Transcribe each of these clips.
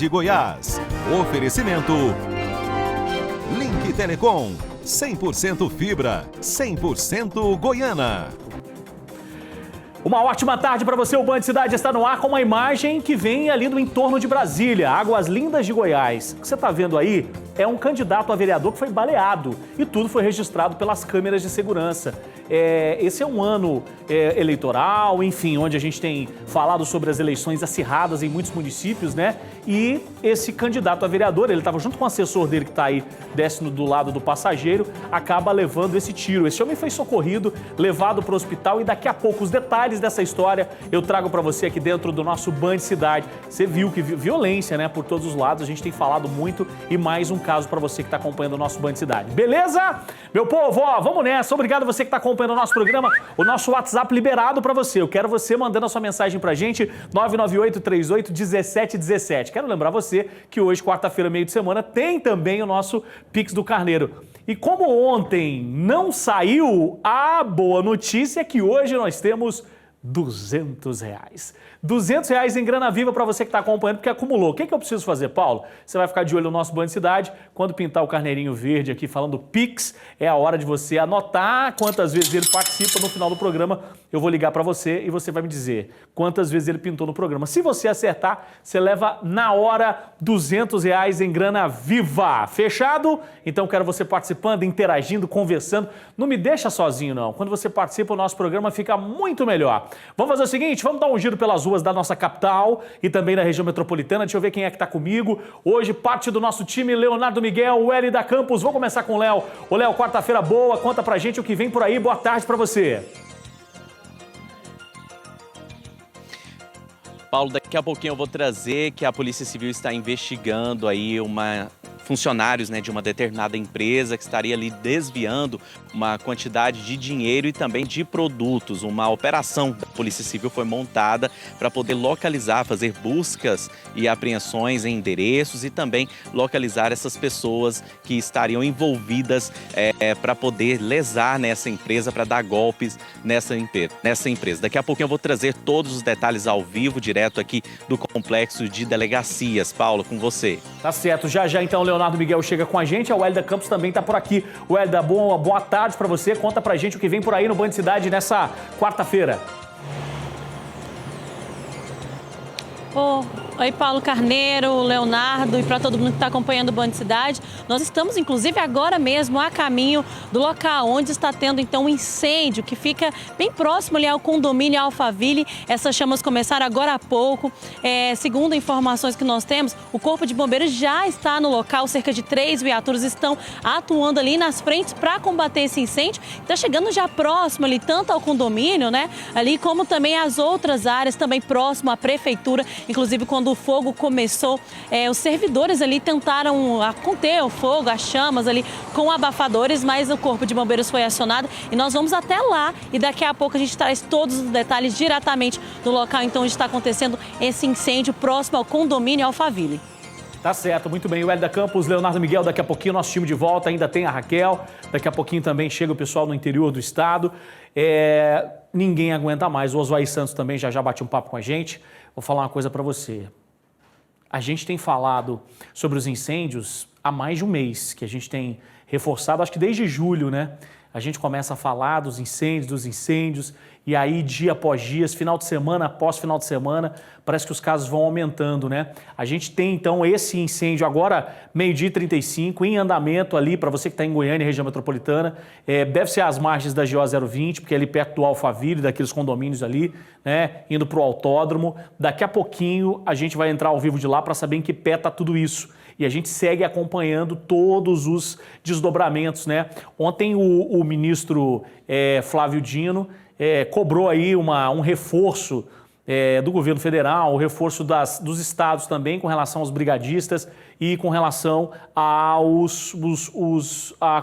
de Goiás. Oferecimento Link Telecom, 100% fibra, 100% Goiana. Uma ótima tarde para você. O Band Cidade está no ar com uma imagem que vem ali do entorno de Brasília, Águas Lindas de Goiás. O que você está vendo aí é um candidato a vereador que foi baleado e tudo foi registrado pelas câmeras de segurança. Esse é um ano eleitoral, enfim, onde a gente tem falado sobre as eleições acirradas em muitos municípios, né? E esse candidato a vereador, ele estava junto com o assessor dele que está aí, desce do lado do passageiro, acaba levando esse tiro. Esse homem foi socorrido, levado para o hospital e daqui a pouco os detalhes dessa história eu trago para você aqui dentro do nosso Band Cidade. Você viu que violência, né? Por todos os lados, a gente tem falado muito e mais um caso para você que está acompanhando o nosso Band Cidade. Beleza? Meu povo, ó, vamos nessa. Obrigado você que está acompanhando o nosso programa, o nosso WhatsApp liberado para você. Eu quero você mandando a sua mensagem pra gente, 998381717. Quero lembrar você que hoje, quarta-feira, meio de semana, tem também o nosso Pix do Carneiro. E como ontem não saiu, a boa notícia é que hoje nós temos R$200. R$200 em grana viva para você que está acompanhando, porque acumulou. O que eu preciso fazer, Paulo? Você vai ficar de olho no nosso Band Cidade. Quando pintar o carneirinho verde aqui falando Pix, é a hora de você anotar quantas vezes ele participa. No final do programa, eu vou ligar para você e você vai me dizer quantas vezes ele pintou no programa. Se você acertar, você leva na hora R$200 em grana viva. Fechado? Então quero você participando, interagindo, conversando. Não me deixa sozinho, não. Quando você participa, o nosso programa fica muito melhor. Vamos fazer o seguinte, vamos dar um giro pelas ruas da nossa capital e também da região metropolitana. Deixa eu ver quem é que está comigo. Hoje, parte do nosso time, Leonardo Miguel, o Hélida Campos. Vou começar com o Léo. Ô, Léo, quarta-feira boa. Conta pra gente o que vem por aí. Boa tarde pra você. Paulo, daqui a pouquinho eu vou trazer que a Polícia Civil está investigando aí funcionários, né, de uma determinada empresa que estaria ali desviando uma quantidade de dinheiro e também de produtos. Uma operação da Polícia Civil foi montada para poder localizar, fazer buscas e apreensões em endereços e também localizar essas pessoas que estariam envolvidas para poder lesar nessa empresa, para dar golpes nessa empresa. Daqui a pouquinho eu vou trazer todos os detalhes ao vivo, direto aqui do Complexo de Delegacias. Paulo, com você. Tá certo. Já então, Leonardo Miguel chega com a gente. O Hélida Campos também tá por aqui. O Hélida, boa tarde para você. Conta pra gente o que vem por aí no Band Cidade nessa quarta-feira. Oi, Paulo Carneiro, Leonardo e para todo mundo que está acompanhando o Band Cidade. Nós estamos, inclusive, agora mesmo a caminho do local onde está tendo, então, um incêndio que fica bem próximo ali ao condomínio Alphaville. Essas chamas começaram agora há pouco. Segundo informações que nós temos, o Corpo de Bombeiros já está no local. Cerca de 3 viaturas estão atuando ali nas frentes para combater esse incêndio. Está chegando já próximo ali, tanto ao condomínio, né, ali como também às outras áreas, também próximo à prefeitura. Inclusive, quando o fogo começou, os servidores ali tentaram conter o fogo, as chamas ali com abafadores, mas o Corpo de Bombeiros foi acionado e nós vamos até lá e daqui a pouco a gente traz todos os detalhes diretamente do local então onde está acontecendo esse incêndio próximo ao condomínio Alphaville. Tá certo, muito bem. O Hélida Campos, Leonardo Miguel, daqui a pouquinho nosso time de volta, ainda tem a Raquel, daqui a pouquinho também chega o pessoal no interior do estado. Ninguém aguenta mais, o Oswaldo Santos também já bate um papo com a gente. Vou falar uma coisa para você. A gente tem falado sobre os incêndios há mais de um mês, que a gente tem reforçado, acho que desde julho, né? A gente começa a falar dos incêndios, e aí dia após dia, final de semana após final de semana, parece que os casos vão aumentando, né? A gente tem, então, esse incêndio agora, 12h35, em andamento ali, para você que está em Goiânia, região metropolitana, deve ser às margens da GO 020, porque é ali perto do Alphaville, daqueles condomínios ali, né? Indo para o autódromo. Daqui a pouquinho a gente vai entrar ao vivo de lá para saber em que pé está tudo isso. E a gente segue acompanhando todos os desdobramentos, né? Ontem o ministro Flávio Dino cobrou aí um reforço do governo federal, o reforço dos estados também com relação aos brigadistas e com relação à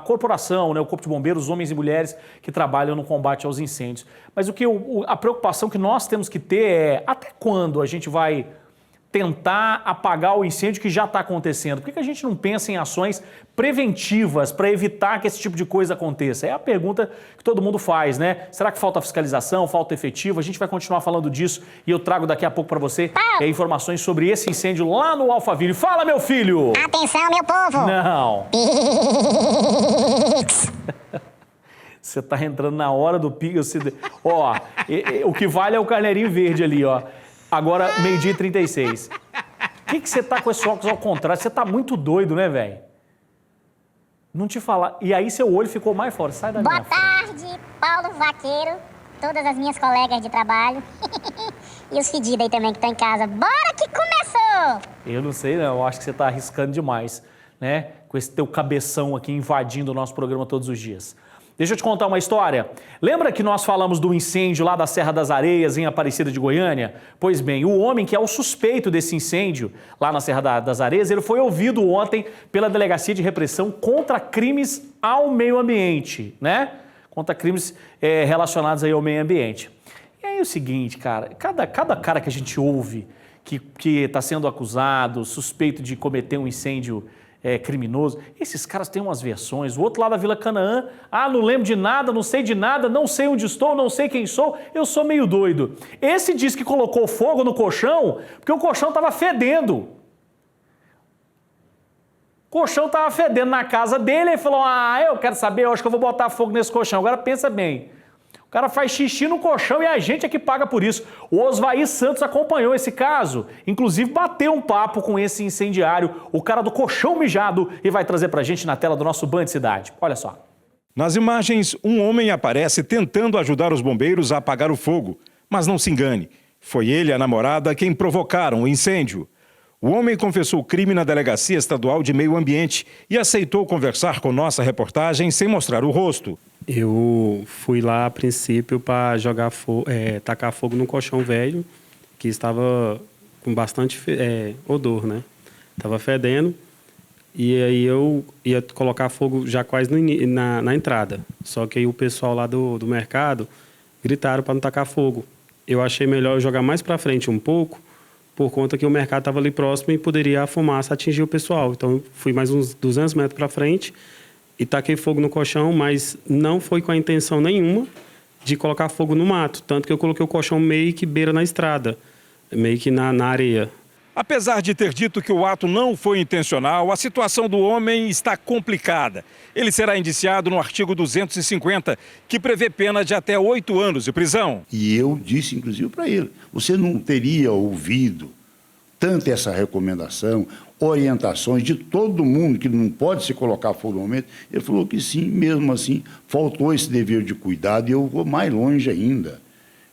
corporação, né, o Corpo de Bombeiros, os homens e mulheres que trabalham no combate aos incêndios. Mas a preocupação que nós temos que ter é até quando a gente vai tentar apagar o incêndio que já está acontecendo? Por que a gente não pensa em ações preventivas para evitar que esse tipo de coisa aconteça? É a pergunta que todo mundo faz, né? Será que falta fiscalização, falta efetivo? A gente vai continuar falando disso e eu trago daqui a pouco para você informações sobre esse incêndio lá no Alphaville. Fala, meu filho! Atenção, meu povo! Não! Você tá entrando na hora do pico. Ó, o que vale é o carneirinho verde ali, ó. Agora, 12h36. O que você tá com esse óculos ao contrário? Você tá muito doido, né, velho? Não te falar. E aí seu olho ficou mais forte. Sai da minha frente. Boa tarde, Paulo Vaqueiro, todas as minhas colegas de trabalho e os fedidos aí também que estão em casa. Bora que começou! Eu não sei, não. Eu acho que você tá arriscando demais, né? Com esse teu cabeção aqui invadindo o nosso programa todos os dias. Deixa eu te contar uma história. Lembra que nós falamos do incêndio lá da Serra das Areias, em Aparecida de Goiânia? Pois bem, o homem que é o suspeito desse incêndio lá na Serra das Areias, ele foi ouvido ontem pela Delegacia de Repressão contra Crimes ao Meio Ambiente, né? Contra crimes relacionados aí ao meio ambiente. E aí é o seguinte, cara, cada cara que a gente ouve que está sendo acusado, suspeito de cometer um incêndio criminoso, esses caras têm umas versões. O outro lá da Vila Canaã, não lembro de nada, não sei de nada, não sei onde estou, não sei quem sou, eu sou meio doido. Esse diz que colocou fogo no colchão porque o colchão estava fedendo. O colchão estava fedendo na casa dele, ele falou, eu quero saber, eu acho que eu vou botar fogo nesse colchão. Agora pensa bem, o cara faz xixi no colchão e a gente é que paga por isso. O Osvair Santos acompanhou esse caso, inclusive bateu um papo com esse incendiário, o cara do colchão mijado, e vai trazer pra gente na tela do nosso Band Cidade. Olha só. Nas imagens, um homem aparece tentando ajudar os bombeiros a apagar o fogo. Mas não se engane, foi ele e a namorada quem provocaram o incêndio. O homem confessou o crime na Delegacia Estadual de Meio Ambiente e aceitou conversar com nossa reportagem sem mostrar o rosto. Eu fui lá a princípio para tacar fogo num colchão velho que estava com bastante odor, né? Estava fedendo e aí eu ia colocar fogo já quase na entrada. Só que aí o pessoal lá do mercado gritaram para não tacar fogo. Eu achei melhor jogar mais para frente um pouco, por conta que o mercado estava ali próximo e poderia a fumaça atingir o pessoal. Então eu fui mais uns 200 metros para frente e taquei fogo no colchão, mas não foi com a intenção nenhuma de colocar fogo no mato. Tanto que eu coloquei o colchão meio que beira na estrada, meio que na areia. Apesar de ter dito que o ato não foi intencional, a situação do homem está complicada. Ele será indiciado no artigo 250, que prevê pena de até 8 anos de prisão. E eu disse, inclusive, para ele, você não teria ouvido tanto essa recomendação, orientações de todo mundo que não pode se colocar fogo no momento? Ele falou que sim, mesmo assim, faltou esse dever de cuidado e eu vou mais longe ainda.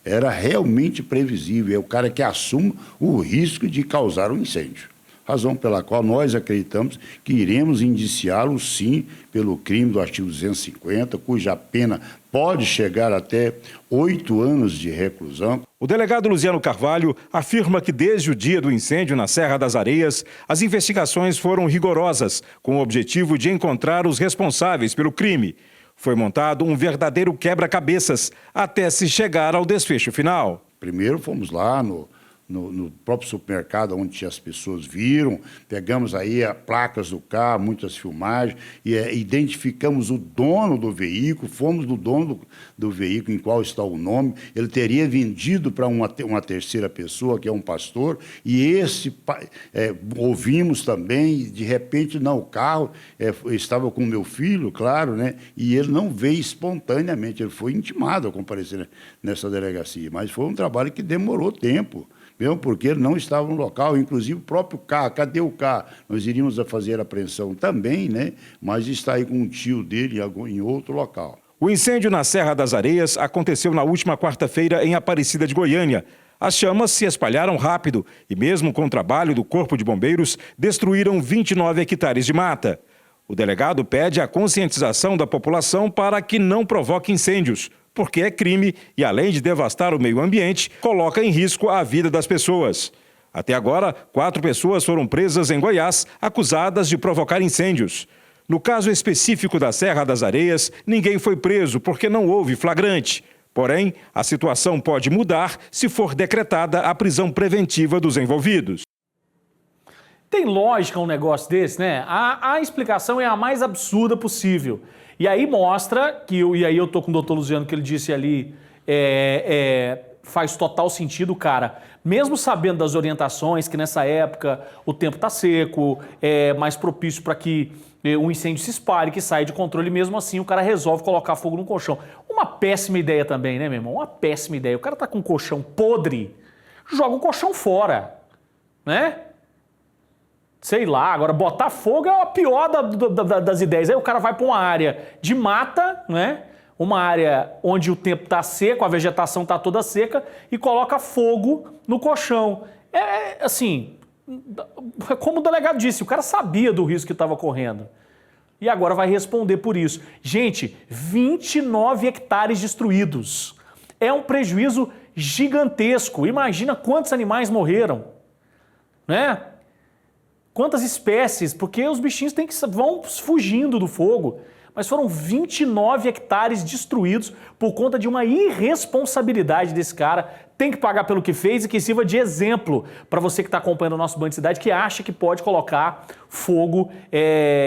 Era realmente previsível, é o cara que assume o risco de causar um incêndio. Razão pela qual nós acreditamos que iremos indiciá-lo, sim, pelo crime do artigo 250, cuja pena pode chegar até 8 anos de reclusão. O delegado Luziano Carvalho afirma que desde o dia do incêndio na Serra das Areias, as investigações foram rigorosas, com o objetivo de encontrar os responsáveis pelo crime. Foi montado um verdadeiro quebra-cabeças até se chegar ao desfecho final. Primeiro fomos lá no próprio supermercado, onde as pessoas viram, pegamos aí placas do carro, muitas filmagens, e identificamos o dono do veículo, fomos do dono do veículo, em qual está o nome. Ele teria vendido para uma terceira pessoa, que é um pastor, e ouvimos também, de repente, não, o carro estava com o meu filho, claro, né? E ele não veio espontaneamente, ele foi intimado a comparecer nessa delegacia, mas foi um trabalho que demorou tempo, mesmo porque ele não estava no local, inclusive o próprio carro, cadê o carro? Nós iríamos fazer a apreensão também, né? Mas está aí com um tio dele em outro local. O incêndio na Serra das Areias aconteceu na última quarta-feira em Aparecida de Goiânia. As chamas se espalharam rápido e, mesmo com o trabalho do Corpo de Bombeiros, destruíram 29 hectares de mata. O delegado pede a conscientização da população para que não provoque incêndios, porque é crime e, além de devastar o meio ambiente, coloca em risco a vida das pessoas. Até agora, 4 pessoas foram presas em Goiás, acusadas de provocar incêndios. No caso específico da Serra das Areias, ninguém foi preso porque não houve flagrante. Porém, a situação pode mudar se for decretada a prisão preventiva dos envolvidos. Tem lógica um negócio desse, né? A explicação é a mais absurda possível. E aí mostra que, e aí eu tô com o doutor Luciano, que ele disse ali, faz total sentido, cara. Mesmo sabendo das orientações, que nessa época o tempo tá seco, é mais propício para que o incêndio se espalhe, que saia de controle, mesmo assim o cara resolve colocar fogo no colchão. Uma péssima ideia também, né, meu irmão? Uma péssima ideia. O cara tá com um colchão podre, joga o colchão fora, né? Sei lá, agora botar fogo é a pior das ideias. Aí o cara vai para uma área de mata, né? Uma área onde o tempo está seco, a vegetação está toda seca e coloca fogo no colchão. Assim, como o delegado disse, o cara sabia do risco que estava correndo. E agora vai responder por isso. Gente, 29 hectares destruídos. É um prejuízo gigantesco. Imagina quantos animais morreram, né? Quantas espécies, porque os bichinhos vão fugindo do fogo. Mas foram 29 hectares destruídos por conta de uma irresponsabilidade desse cara. Tem que pagar pelo que fez e que sirva de exemplo para você que está acompanhando o nosso Banho de Cidade, que acha que pode colocar fogo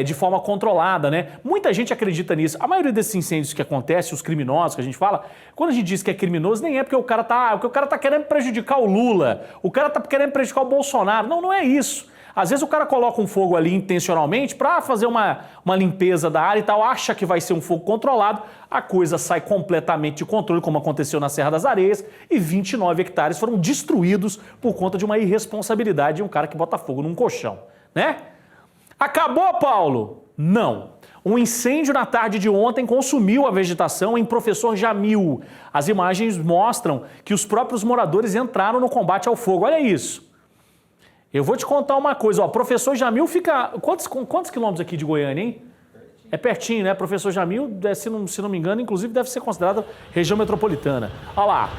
de forma controlada, né? Muita gente acredita nisso. A maioria desses incêndios que acontecem, os criminosos que a gente fala, quando a gente diz que é criminoso, nem é porque o cara tá querendo prejudicar o Lula, o cara tá querendo prejudicar o Bolsonaro. Não, não é isso. Às vezes o cara coloca um fogo ali intencionalmente para fazer uma limpeza da área e tal, acha que vai ser um fogo controlado, a coisa sai completamente de controle, como aconteceu na Serra das Areias, e 29 hectares foram destruídos por conta de uma irresponsabilidade de um cara que bota fogo num colchão, né? Acabou, Paulo? Não. Um incêndio na tarde de ontem consumiu a vegetação em Professor Jamil. As imagens mostram que os próprios moradores entraram no combate ao fogo. Olha isso. Eu vou te contar uma coisa, ó, Professor Jamil fica... Quantos quilômetros aqui de Goiânia, hein? É pertinho, né? Professor Jamil, se não me engano, inclusive deve ser considerada região metropolitana. Olha lá.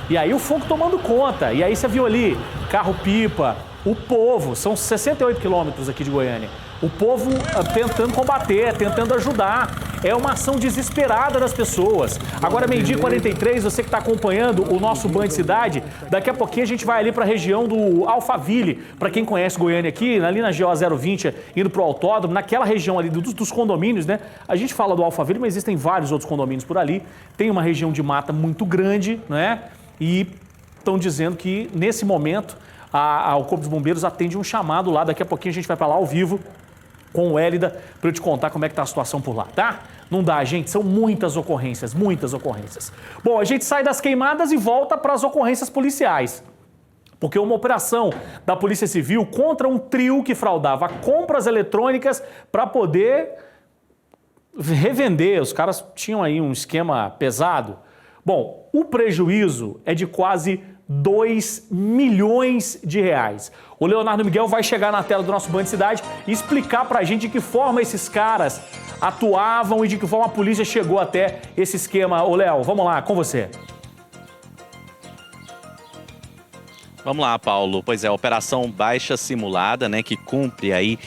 E aí o fogo tomando conta. E aí você viu ali, carro-pipa, o povo, são 68 quilômetros aqui de Goiânia. O povo tentando combater, tentando ajudar. É uma ação desesperada das pessoas. Agora, 12h43, você que está acompanhando o nosso Banho de Cidade, daqui a pouquinho a gente vai ali para a região do Alphaville. Para quem conhece Goiânia aqui, ali na GO 020, indo para o autódromo, naquela região ali dos condomínios, né? A gente fala do Alphaville, mas existem vários outros condomínios por ali. Tem uma região de mata muito grande, né? E estão dizendo que, nesse momento, o Corpo dos Bombeiros atende um chamado lá. Daqui a pouquinho a gente vai para lá ao vivo com o Hélida, para eu te contar como é que tá a situação por lá, tá? Não dá, gente, são muitas ocorrências, muitas ocorrências. Bom, a gente sai das queimadas e volta para as ocorrências policiais. Porque uma operação da Polícia Civil contra um trio que fraudava compras eletrônicas para poder revender. Os caras tinham aí um esquema pesado. Bom, o prejuízo é de quase 2 milhões de reais. O Leonardo Miguel vai chegar na tela do nosso Banho de Cidade e explicar pra gente de que forma esses caras atuavam e de que forma a polícia chegou até esse esquema. Ô, Léo, vamos lá, com você. Vamos lá, Paulo. Pois é, a Operação Baixa Simulada, né, que cumpre aí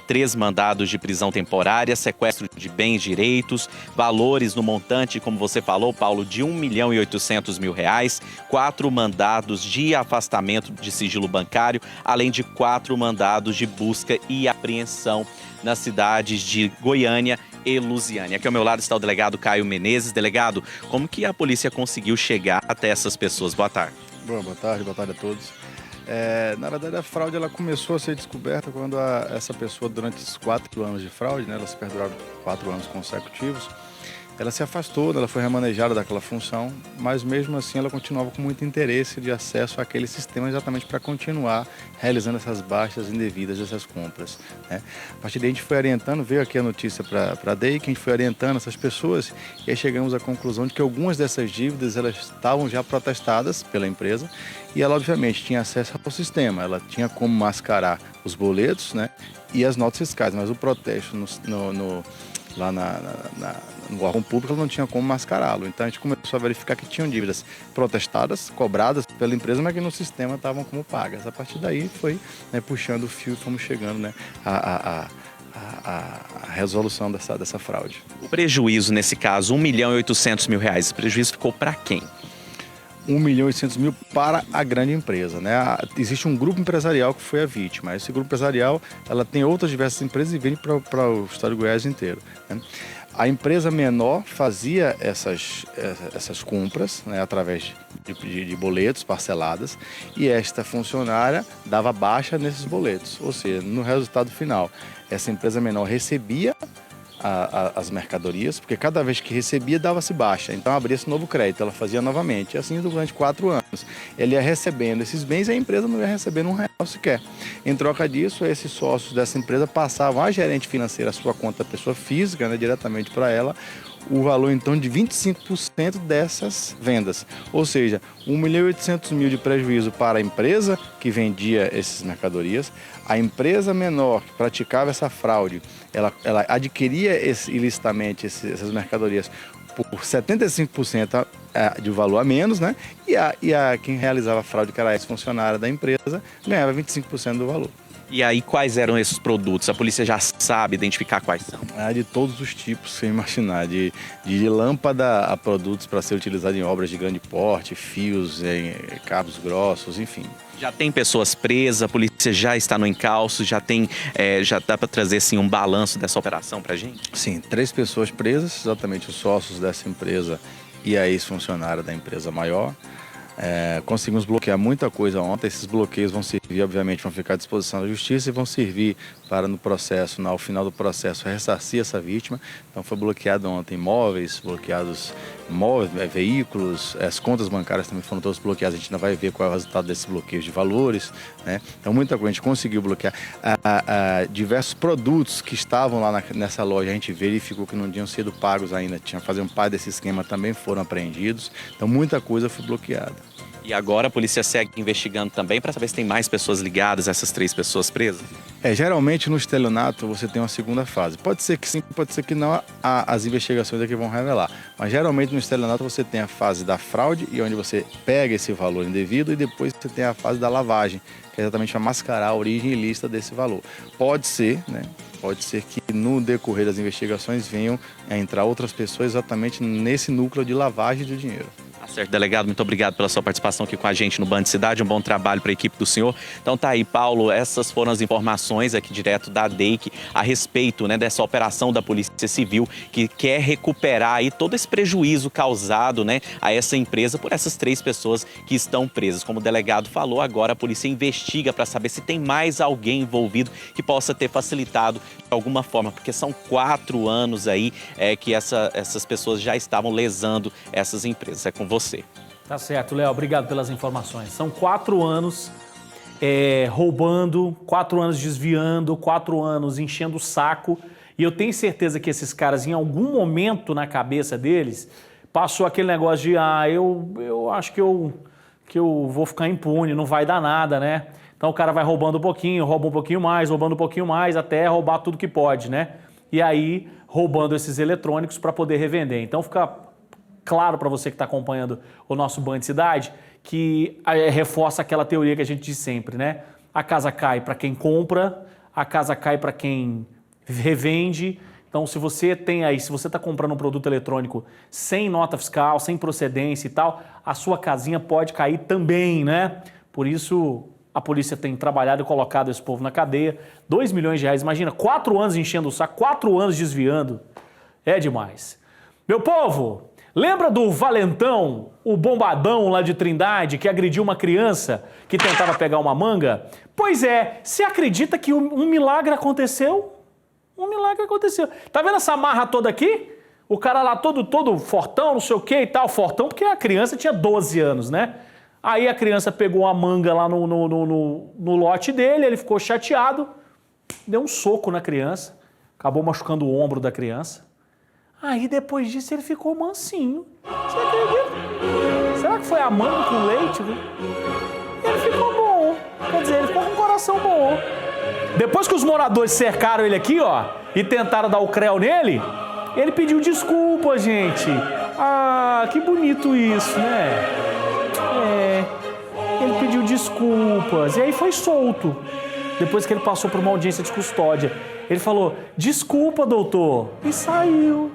3 mandados de prisão temporária, sequestro de bens, direitos, valores no montante, como você falou, Paulo, de R$1.800.000, 4 mandados de afastamento de sigilo bancário, além de 4 mandados de busca e apreensão nas cidades de Goiânia e Lusiânia. Aqui ao meu lado está o delegado Caio Menezes. Delegado, como que a polícia conseguiu chegar até essas pessoas? Boa tarde. Boa tarde a todos. Na verdade, a fraude ela começou a ser descoberta quando essa pessoa, durante os 4 anos de fraude, né, ela se perduraram 4 anos consecutivos, ela se afastou, ela foi remanejada daquela função, mas mesmo assim ela continuava com muito interesse de acesso àquele sistema exatamente para continuar realizando essas baixas indevidas dessas compras, né? A partir daí a gente foi orientando, veio aqui a notícia para a DEI, que a gente foi orientando essas pessoas e aí chegamos à conclusão de que algumas dessas dívidas elas estavam já protestadas pela empresa e ela obviamente tinha acesso ao sistema, ela tinha como mascarar os boletos, né, e as notas fiscais, mas o protesto lá no órgão público ela não tinha como mascará-lo. Então a gente começou a verificar que tinham dívidas protestadas, cobradas pela empresa, mas que no sistema estavam como pagas. A partir daí foi, né, puxando o fio e fomos chegando, né, a resolução dessa fraude. O prejuízo nesse caso, R$1.800.000, o prejuízo ficou para quem? 1.800.000 para a grande empresa, né? Existe um grupo empresarial que foi a vítima. Esse grupo empresarial, ela tem outras diversas empresas e vende para o estado de Goiás inteiro, né? A empresa menor fazia essas compras, né, através de boletos parceladas, e esta funcionária dava baixa nesses boletos. Ou seja, no resultado final, essa empresa menor recebia as mercadorias, porque cada vez que recebia, dava-se baixa. Então, abria-se novo crédito, ela fazia novamente. E assim, durante 4 anos. Ele ia recebendo esses bens e a empresa não ia recebendo R$1 sequer. Em troca disso, esses sócios dessa empresa passavam à gerente financeira, a sua conta pessoa física, né, diretamente para ela, o valor, então, de 25% dessas vendas. Ou seja, 1.800.000 de prejuízo para a empresa que vendia essas mercadorias. A empresa menor que praticava essa fraude, ela adquiria ilicitamente essas mercadorias por 75% de valor a menos, né? E quem realizava a fraude, que era a ex-funcionária da empresa, ganhava 25% do valor. E aí, quais eram esses produtos? A polícia já sabe identificar quais são? De todos os tipos, sem imaginar. De lâmpada a produtos para ser utilizado em obras de grande porte, fios, cabos grossos, enfim. Já tem pessoas presas, a polícia já está no encalço, já dá para trazer assim, um balanço dessa operação para a gente? Sim, 3 pessoas presas, exatamente os sócios dessa empresa e a ex-funcionária da empresa maior. Conseguimos bloquear muita coisa ontem. Esses bloqueios vão servir, obviamente, vão ficar à disposição da justiça e vão servir para, no processo, ao final do processo, ressarcir essa vítima. Então, foi bloqueado ontem veículos, as contas bancárias também foram todas bloqueadas. A gente ainda vai ver qual é o resultado desses bloqueios de valores, né? Então, muita coisa a gente conseguiu bloquear. Diversos produtos que estavam lá nessa loja, a gente verificou que não tinham sido pagos ainda, faziam parte desse esquema, também foram apreendidos. Então, muita coisa foi bloqueada. E agora a polícia segue investigando também para saber se tem mais pessoas ligadas a essas 3 pessoas presas? Geralmente no estelionato você tem uma segunda fase. Pode ser que sim, pode ser que não, as investigações aqui vão revelar. Mas geralmente no estelionato você tem a fase da fraude, e onde você pega esse valor indevido, e depois você tem a fase da lavagem, que é exatamente para mascarar a origem ilícita desse valor. Pode ser, né? Pode ser que no decorrer das investigações venham a entrar outras pessoas exatamente nesse núcleo de lavagem de dinheiro. Certo, delegado, muito obrigado pela sua participação aqui com a gente no Band Cidade, um bom trabalho para a equipe do senhor. Então tá aí, Paulo, essas foram as informações aqui direto da DEIC a respeito, né, dessa operação da Polícia Civil que quer recuperar aí todo esse prejuízo causado, né, a essa empresa por essas 3 pessoas que estão presas. Como o delegado falou, agora a polícia investiga para saber se tem mais alguém envolvido que possa ter facilitado de alguma forma, porque são 4 anos aí que essas pessoas já estavam lesando essas empresas. É com você. Tá certo, Léo. Obrigado pelas informações. São 4 anos roubando, 4 anos desviando, 4 anos enchendo o saco. E eu tenho certeza que esses caras, em algum momento na cabeça deles, passou aquele negócio de eu acho que eu vou ficar impune, não vai dar nada, né? Então o cara vai roubando um pouquinho, rouba um pouquinho mais, roubando um pouquinho mais, até roubar tudo que pode, né? E aí roubando esses eletrônicos para poder revender. Então fica claro para você que está acompanhando o nosso Band Cidade que reforça aquela teoria que a gente diz sempre, né? A casa cai para quem compra, a casa cai para quem revende. Então, se você está comprando um produto eletrônico sem nota fiscal, sem procedência e tal, a sua casinha pode cair também, né? Por isso, a polícia tem trabalhado e colocado esse povo na cadeia. R$2 milhões, imagina, 4 anos enchendo o saco, 4 anos desviando. É demais. Meu povo, lembra do Valentão, o bombadão lá de Trindade, que agrediu uma criança que tentava pegar uma manga? Pois é, você acredita que um milagre aconteceu? Um milagre aconteceu. Tá vendo essa marra toda aqui? O cara lá todo fortão, não sei o que e tal. Fortão porque a criança tinha 12 anos, né? Aí a criança pegou a manga lá no lote dele, ele ficou chateado, deu um soco na criança, acabou machucando o ombro da criança. Aí depois disso ele ficou mansinho. Você acredita? Será que foi a manga com leite? Ele ficou bom. Quer dizer, ele ficou com o coração bom. Depois que os moradores cercaram ele aqui, ó, e tentaram dar o creu nele, ele pediu desculpa, gente. Ah, que bonito isso, né? Ele pediu desculpas e aí foi solto. Depois que ele passou por uma audiência de custódia. Ele falou, desculpa, doutor, e saiu.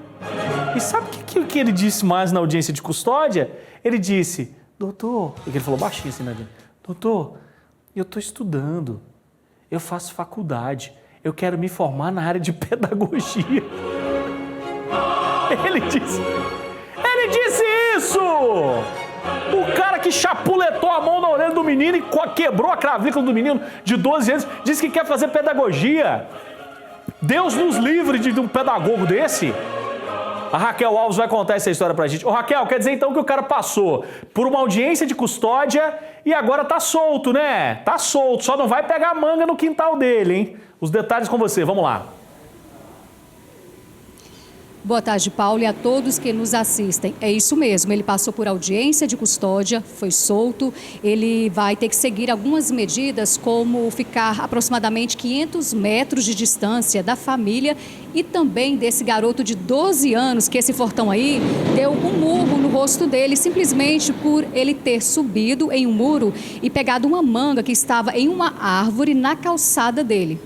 E sabe o que ele disse mais na audiência de custódia? Ele disse, doutor, ele falou baixinho assim, né? Doutor, eu estou estudando, eu faço faculdade, eu quero me formar na área de pedagogia. Ele disse isso! O cara que chapuletou a mão na orelha do menino e quebrou a clavícula do menino de 12 anos, disse que quer fazer pedagogia. Deus nos livre de um pedagogo desse. A Raquel Alves vai contar essa história pra gente. Ô Raquel, quer dizer então que o cara passou por uma audiência de custódia e agora tá solto, né? Tá solto, só não vai pegar manga no quintal dele, hein? Os detalhes com você, vamos lá. Boa tarde, Paulo, e a todos que nos assistem. É isso mesmo, ele passou por audiência de custódia, foi solto, ele vai ter que seguir algumas medidas, como ficar aproximadamente 500 metros de distância da família e também desse garoto de 12 anos, que esse fortão aí deu um murro no rosto dele, simplesmente por ele ter subido em um muro e pegado uma manga que estava em uma árvore na calçada dele.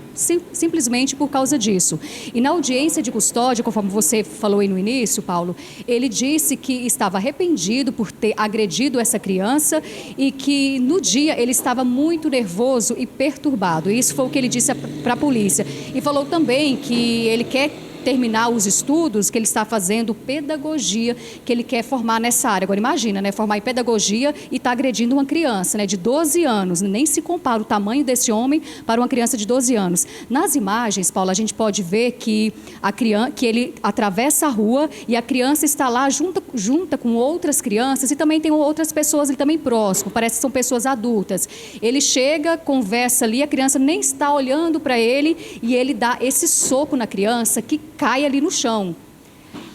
Simplesmente por causa disso. E na audiência de custódia, conforme você falou aí no início, Paulo, ele disse que estava arrependido por ter agredido essa criança e que no dia ele estava muito nervoso e perturbado. Isso foi o que ele disse para a polícia. E falou também que ele quer terminar os estudos, que ele está fazendo pedagogia, que ele quer formar nessa área. Agora imagina, né, formar em pedagogia e está agredindo uma criança, né, de 12 anos. Nem se compara o tamanho desse homem para uma criança de 12 anos. Nas imagens, Paulo, a gente pode ver que ele atravessa a rua e a criança está lá junta com outras crianças e também tem outras pessoas ali também próximo, parece que são pessoas adultas. Ele chega, conversa ali, a criança nem está olhando para ele e ele dá esse soco na criança que cai ali no chão.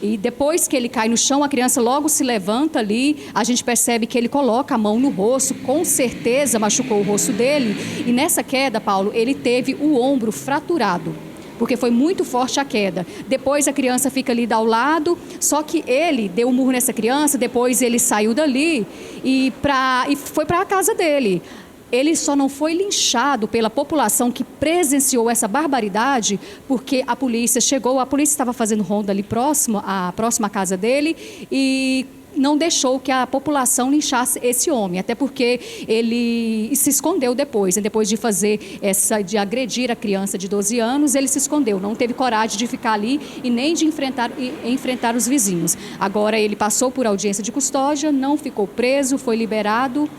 E depois que ele cai no chão, a criança logo se levanta ali, a gente percebe que ele coloca a mão no rosto, com certeza machucou o rosto dele. E nessa queda, Paulo, ele teve o ombro fraturado, porque foi muito forte a queda. Depois a criança fica ali ao lado, só que ele deu um murro nessa criança, depois ele saiu dali e foi para a casa dele. Ele só não foi linchado pela população que presenciou essa barbaridade, porque a polícia chegou, a polícia estava fazendo ronda ali próxima à casa dele e não deixou que a população linchasse esse homem, até porque ele se escondeu depois de agredir a criança de 12 anos, ele se escondeu, não teve coragem de ficar ali e nem de enfrentar os vizinhos. Agora ele passou por audiência de custódia, não ficou preso, foi liberado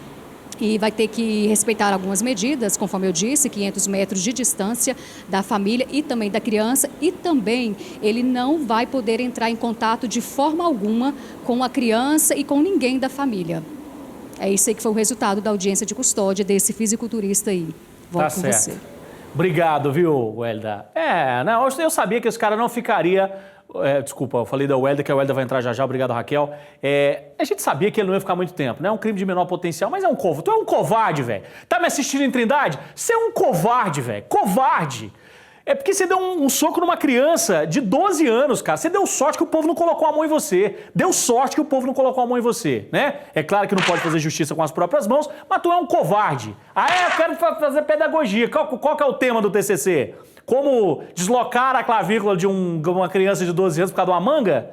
e vai ter que respeitar algumas medidas, conforme eu disse, 500 metros de distância da família e também da criança, e também ele não vai poder entrar em contato de forma alguma com a criança e com ninguém da família. É isso aí que foi o resultado da audiência de custódia desse fisiculturista aí. Volto com você. Obrigado, viu, Welda? Eu sabia que esse cara não ficaria... desculpa, eu falei da Welda, que a Welda vai entrar já já, obrigado, Raquel. A gente sabia que ele não ia ficar muito tempo, né? É um crime de menor potencial, mas tu é um covarde, velho. Tá me assistindo em Trindade? Você é um covarde, velho. Covarde. É porque você deu um soco numa criança de 12 anos, cara. Você deu sorte que o povo não colocou a mão em você. Deu sorte que o povo não colocou a mão em você, né? É claro que não pode fazer justiça com as próprias mãos, mas tu é um covarde. Eu quero fazer pedagogia. Qual que é o tema do TCC? Como deslocar a clavícula de uma criança de 12 anos por causa de uma manga?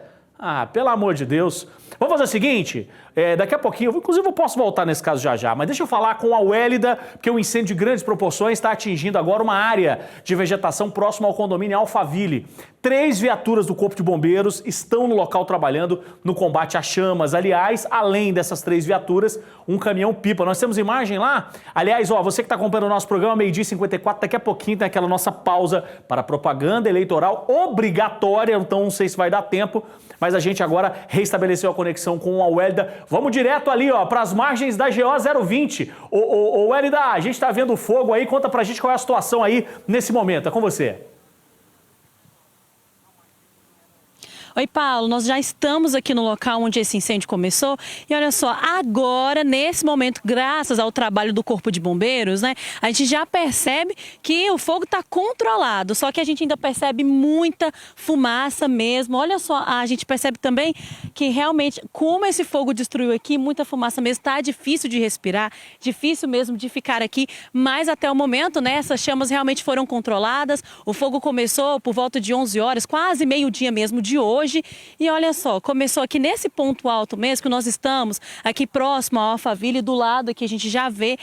Pelo amor de Deus. Vamos fazer o seguinte, daqui a pouquinho, inclusive eu posso voltar nesse caso já, mas deixa eu falar com a Wélida, porque o incêndio de grandes proporções está atingindo agora uma área de vegetação próxima ao condomínio Alphaville. 3 viaturas do Corpo de Bombeiros estão no local trabalhando no combate às chamas. Aliás, além dessas 3 viaturas, um caminhão-pipa. Nós temos imagem lá? Aliás, você que está acompanhando o nosso programa, 12h54, daqui a pouquinho tem aquela nossa pausa para propaganda eleitoral obrigatória, então não sei se vai dar tempo, mas a gente agora restabeleceu a conexão com a Wélida. Vamos direto ali, para as margens da GO 020. Wélida, a gente está vendo o fogo aí, conta pra gente qual é a situação aí nesse momento. É com você. Oi, Paulo, nós já estamos aqui no local onde esse incêndio começou e olha só, agora, nesse momento, graças ao trabalho do Corpo de Bombeiros, né, a gente já percebe que o fogo está controlado, só que a gente ainda percebe muita fumaça mesmo. Olha só, a gente percebe também que realmente, como esse fogo destruiu aqui, muita fumaça mesmo, está difícil de respirar, difícil mesmo de ficar aqui, mas até o momento, né, essas chamas realmente foram controladas. O fogo começou por volta de 11 horas, quase meio-dia mesmo de hoje. hoje. E olha só, começou aqui nesse ponto alto mesmo, que nós estamos aqui próximo ao Alphaville, do lado aqui a gente já vê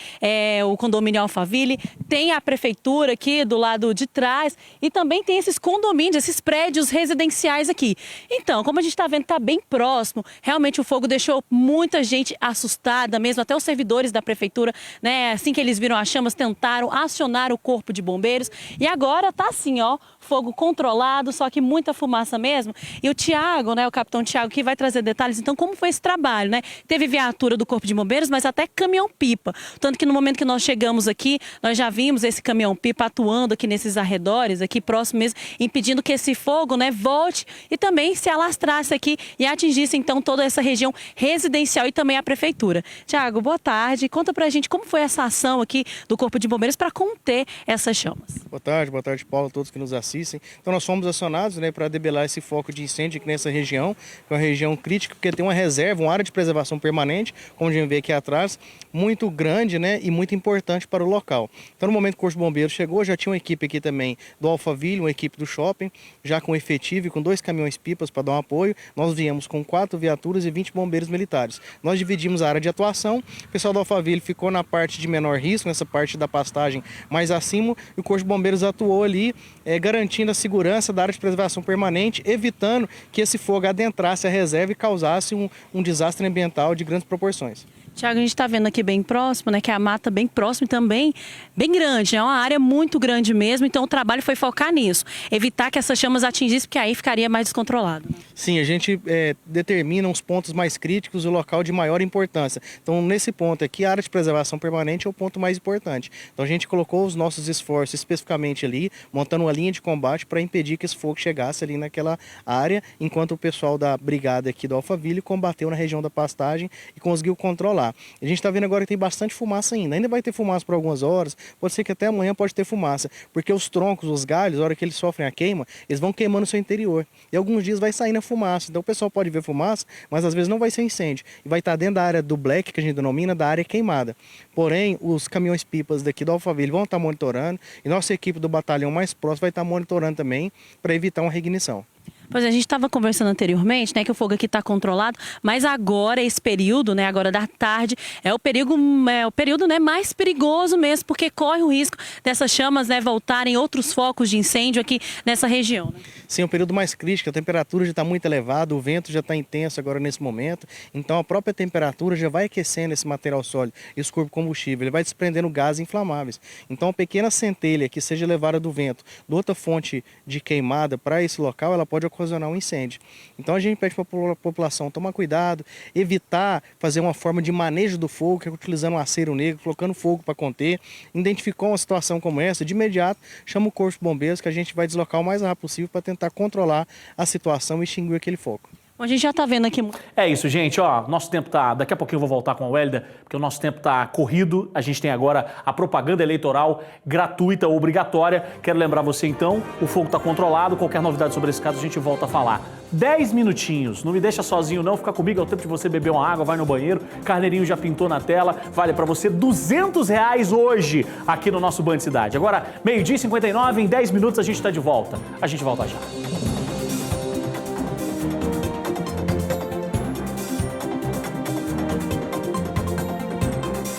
o condomínio Alphaville, tem a prefeitura aqui do lado de trás e também tem esses condomínios, esses prédios residenciais aqui. Então, como a gente está vendo, está bem próximo, realmente o fogo deixou muita gente assustada, mesmo até os servidores da prefeitura, né? Assim que eles viram as chamas, tentaram acionar o corpo de bombeiros e agora tá assim, ó, fogo controlado, só que muita fumaça mesmo. E o Tiago, né, o capitão Tiago, que vai trazer detalhes, então, como foi esse trabalho, né? Teve viatura do corpo de bombeiros, mas até caminhão-pipa. Tanto que no momento que nós chegamos aqui, nós já vimos esse caminhão-pipa atuando aqui nesses arredores, aqui próximo mesmo, impedindo que esse fogo, né, volte e também se alastrasse aqui e atingisse, então, toda essa região residencial e também a prefeitura. Tiago, boa tarde. Conta pra gente como foi essa ação aqui do Corpo de Bombeiros para conter essas chamas. Boa tarde, Paulo, a todos que nos assistem. Então, nós fomos acionados, né, para debelar esse foco de incêndio aqui nessa região, que é uma região crítica, porque tem uma reserva, uma área de preservação permanente, como a gente vê aqui atrás, muito grande, né, e muito importante para o local. Então, no momento que o Corpo de Bombeiros chegou, já tinha uma equipe aqui também do Alphaville, uma equipe do shopping, já com efetivo e com 2 caminhões-pipas para dar um apoio. Nós viemos com 4 viaturas e 20 bombeiros militares. Nós dividimos a área de atuação, o pessoal do Alphaville ficou na parte de menor risco, nessa parte da pastagem mais acima, e o Corpo de Bombeiros atuou ali, garantindo a segurança da área de preservação permanente, evitando que esse fogo adentrasse a reserva e causasse um desastre ambiental de grandes proporções. Tiago, a gente está vendo aqui bem próximo, né, que é a mata bem próxima e também bem grande, é uma área muito grande mesmo, então o trabalho foi focar nisso, evitar que essas chamas atingissem, porque aí ficaria mais descontrolado. Sim, a gente determina os pontos mais críticos e o local de maior importância. Então, nesse ponto aqui, a área de preservação permanente é o ponto mais importante. Então, a gente colocou os nossos esforços especificamente ali, montando uma linha de combate para impedir que esse fogo chegasse ali naquela área, enquanto o pessoal da brigada aqui do Alphaville combateu na região da pastagem e conseguiu controlar. A gente está vendo agora que tem bastante fumaça ainda vai ter fumaça por algumas horas, pode ser que até amanhã pode ter fumaça, porque os troncos, os galhos, na hora que eles sofrem a queima, eles vão queimando o seu interior, e alguns dias vai sair na fumaça, então o pessoal pode ver fumaça, mas às vezes não vai ser incêndio, e vai estar dentro da área do black, que a gente denomina, da área queimada. Porém, os caminhões-pipas daqui do Alphaville vão estar monitorando, e nossa equipe do batalhão mais próximo vai estar monitorando também, para evitar uma reignição. Pois é, a gente estava conversando anteriormente, né, que o fogo aqui está controlado, mas agora, esse período, né, agora da tarde, é o período, né, mais perigoso mesmo, porque corre o risco dessas chamas, né, voltarem outros focos de incêndio aqui nessa região. Né? Sim, é o período mais crítico, a temperatura já está muito elevada, o vento já está intenso agora nesse momento, então a própria temperatura já vai aquecendo esse material sólido, esse corpo combustível, ele vai desprendendo gases inflamáveis. Então, uma pequena centelha que seja levada do vento, de outra fonte de queimada para esse local, ela pode ocasionar um incêndio. Então a gente pede para a população tomar cuidado, evitar fazer uma forma de manejo do fogo, que é utilizando um aceiro negro, colocando fogo para conter. Identificou uma situação como essa, de imediato chama o Corpo de Bombeiros, que a gente vai deslocar o mais rápido possível para tentar controlar a situação e extinguir aquele fogo. A gente já está vendo aqui. É isso, gente. Ó, nosso tempo tá. Daqui a pouquinho eu vou voltar com a Wélida, porque o nosso tempo tá corrido. A gente tem agora a propaganda eleitoral gratuita, obrigatória. Quero lembrar você, então, o fogo está controlado. Qualquer novidade sobre esse caso, a gente volta a falar. 10 minutinhos. Não me deixa sozinho, não. Fica comigo. É o tempo de você beber uma água, vai no banheiro. Carneirinho já pintou na tela. Vale para você R$200 hoje aqui no nosso Band Cidade. Agora, 12h59, em 10 minutos a gente está de volta. A gente volta já.